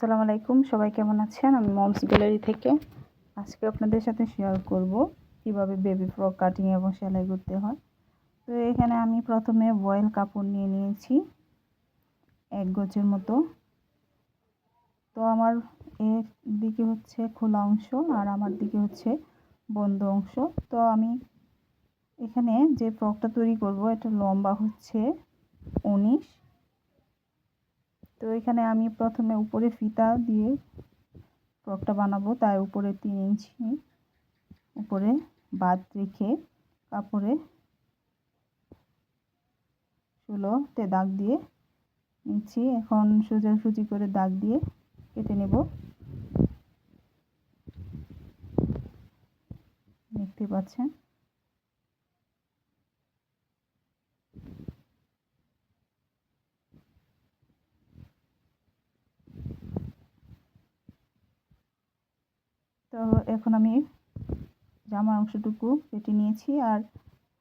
আসসালামু আলাইকুম, সবাই কেমন আছেন? আমি মমস গ্যালারি থেকে আজকে আপনাদের সাথে শেয়ার করব কিভাবে বেবি ফ্রক কাটিং এবং সেলাই করতে হয়। তো এখানে আমি প্রথমে ভয়েল কাপড় নিয়ে নিয়েছি 1 গজের মতো। তো আমার এর দিকে হচ্ছে খোলা অংশ আর আমার দিকে হচ্ছে বন্ধ অংশ। তো আমি এখানে যে ফ্রকটা তৈরি করব এটা লম্বা হচ্ছে 19। তো এখানে আমি প্রথমে উপরে ফিতা দিয়ে ফ্রকটা বানাবো, তাই উপরে 3 ইঞ্চি উপরে বাদ রেখে কাপড়ে 16তে দাগ দিয়ে নিচ্ছি। এখন সোজাসুজি করে দাগ দিয়ে কেটে নেব। দেখতে পাচ্ছেন। তো এখন আমি জামার অংশটুকু কেটে নিয়েছি আর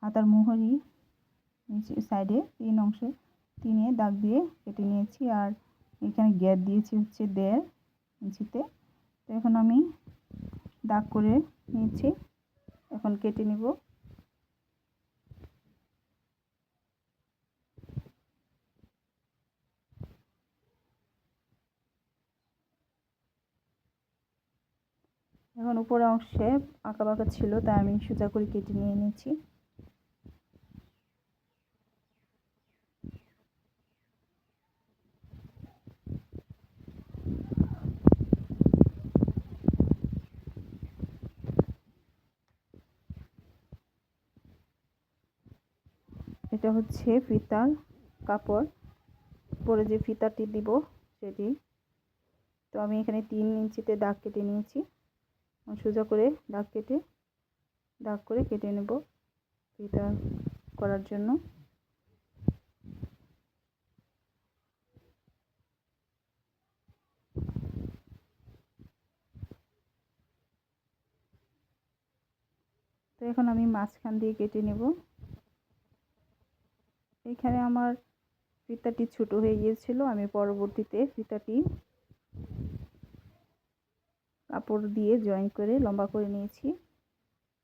হাতার মোহরি নিচে সাইডে 3 অংশে 3-এ দাগ দিয়ে কেটে নিয়েছি আর এখানে গ্যাপ দিয়েছি হচ্ছে 1.5 ইঞ্চিতে। তো এখন আমি দাগ করে নিয়েছি, এখন কেটে নিব। এখন উপরের অংশে আঁকা বাঁকা ছিল, তাই আমি সোজা করে কেটে নিয়ে নিয়েছি। এটা হচ্ছে ফিতার কাপড়, পরে যে ফিতাটি দিব সেটি। তো আমি এখানে 3 ইঞ্চিতে দাগ কেটে নিয়েছি। সোজা করে দাগ করে কেটে নেব ফিতা করার জন্য। তো এখন আমি মাঝখান দিয়ে কেটে নেব। এখানে আমার ফিতাটি ছোট হয়ে গিয়েছিল, আমি পরবর্তীতে ফিতাটি কাপড় দিয়ে জয়েন করে লম্বা করে নিয়েছি।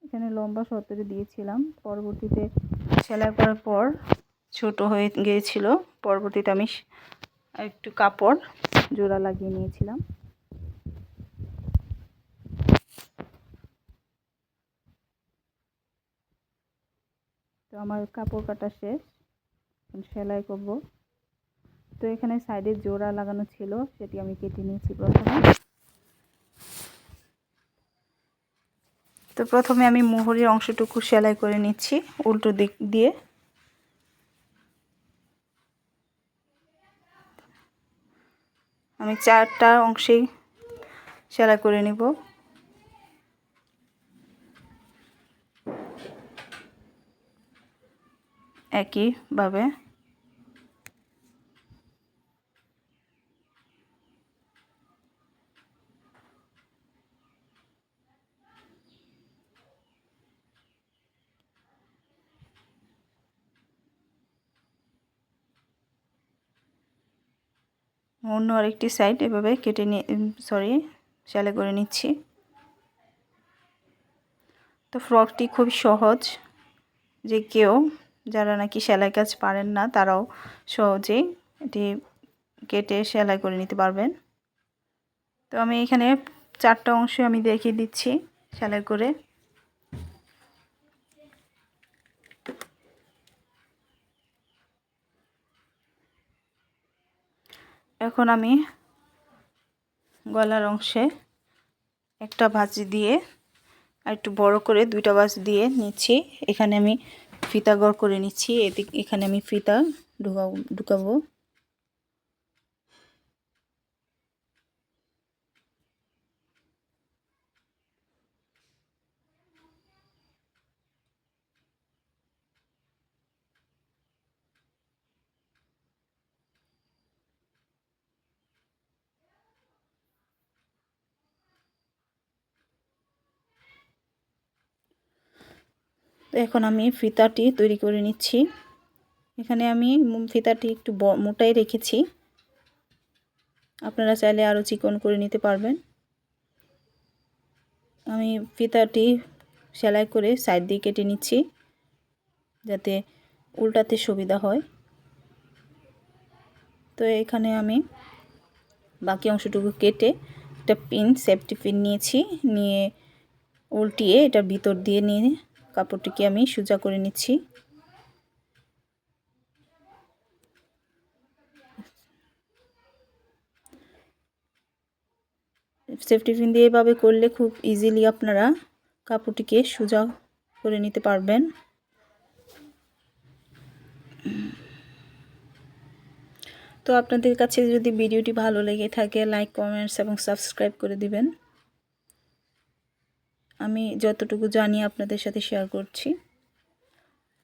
এখানে লম্বা 17 দিয়েছিলাম, পরবর্তীতে সেলাই করার পর ছোট হয়ে গিয়েছিল। পরবর্তীতে আমি একটু কাপড় জোড়া লাগিয়ে নিয়েছিলাম। তো আমার কাপড় কাটা শেষ, সেলাই করব। তো এখানে সাইডে জোড়া লাগানো ছিল, সেটি আমি কেটে নিয়েছি প্রথমে। তো প্রথমে আমি মোহরের অংশটুকু সেলাই করে নিচ্ছি উল্টো দিক দিয়ে। আমি 4টা অংশেই সেলাই করে নিব। একইভাবে অন্য আরেকটি সাইড এভাবে কেটে নিয়ে সেলাই করে নিচ্ছি। তো ফ্রকটি খুব সহজ, যে কেউ যারা নাকি সেলাই কাজ পারেন না তারাও সহজেই এটি কেটে সেলাই করে নিতে পারবেন। তো আমি এখানে 4টা অংশ আমি দেখিয়ে দিচ্ছি সেলাই করে। এখন আমি গলার অংশে একটা ভাঁজ দিয়ে আর একটু বড় করে 2টা ভাঁজ দিয়ে নিচ্ছি। এখানে আমি ফিতা গড় করে নিচ্ছি। এখানে আমি ফিতা ঢুকাবো। তো এখন আমি ফিতাটি তৈরি করে নিচ্ছি। এখানে আমি ফিতাটি একটু মোটাই রেখেছি। আপনারা চাইলে আরও চিকন করে নিতে পারবেন। আমি ফিতাটি সেলাই করে সাইড দিয়ে কেটে নিচ্ছি যাতে উল্টাতে সুবিধা হয়। তো এখানে আমি বাকি অংশটুকু কেটে একটা পিন, সেফটি পিন নিয়েছি, নিয়ে উল্টিয়ে এটার ভিতর দিয়ে নিয়ে কাপড়টিকে আমি সোজা করে নিচ্ছি। সেফটি পিন দিয়ে এভাবে করলে খুব ইজিলি আপনারা কাপড়টিকে সোজা করে নিতে পারবেন। তো আপনাদের কাছে যদি ভিডিওটি ভালো লেগে থাকে লাইক, কমেন্টস এবং সাবস্ক্রাইব করে দিবেন। আমি যতটুকু জানি আপনাদের সাথে শেয়ার করছি।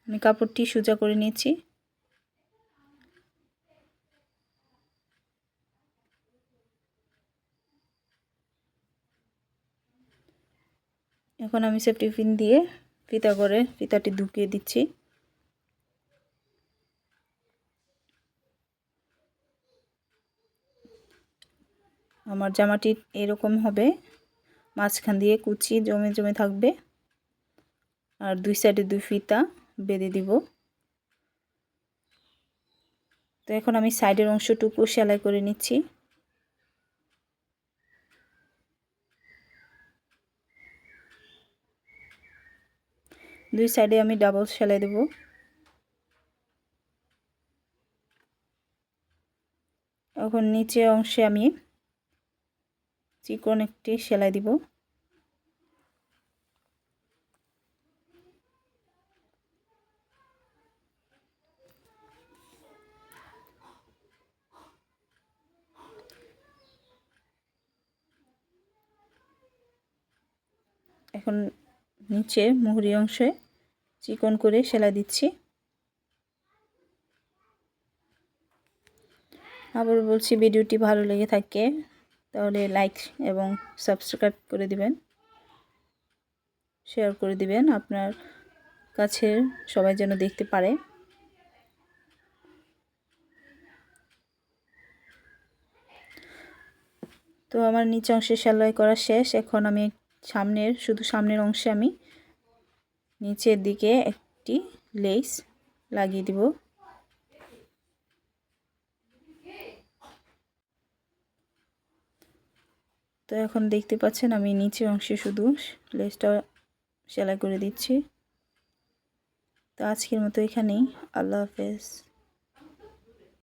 আমি কাপড়টি সোজা করে নিয়েছি। এখন আমি সেফটি পিন দিয়ে ফিতাটি ঢুকিয়ে দিচ্ছি। আমার জামাটি এরকম হবে, মাঝখান দিয়ে কুচি জমে জমে থাকবে আর দুই সাইডে দুই ফিতা বেঁধে দিব। তো এখন আমি সাইডের অংশটুকু সেলাই করে নিচ্ছি। দুই সাইডে আমি ডাবল সেলাই দেব। এখন নিচের অংশে আমি চিকন একটি সেলাই দিব। এখন নিচে মুহুরি অংশে চিকন করে সেলাই দিচ্ছি। আবার বলছি, ভিডিওটি ভালো লেগে থাকে তাহলে লাইক এবং সাবস্ক্রাইব করে দিবেন, শেয়ার করে দিবেন, আপনার কাছে সবাই যেন দেখতে পারে। তো আমার নিচে অংশে সেলাই করা শেষ। এখন আমি শুধু সামনের অংশে আমি নিচের দিকে একটি লেস লাগিয়ে দিব। তো এখন দেখতে পাচ্ছেন আমি নিচের অংশে শুধু লেসটা সেলাই করে দিচ্ছি। তো আজকের মতো এখানেই। আল্লাহ হাফেজ।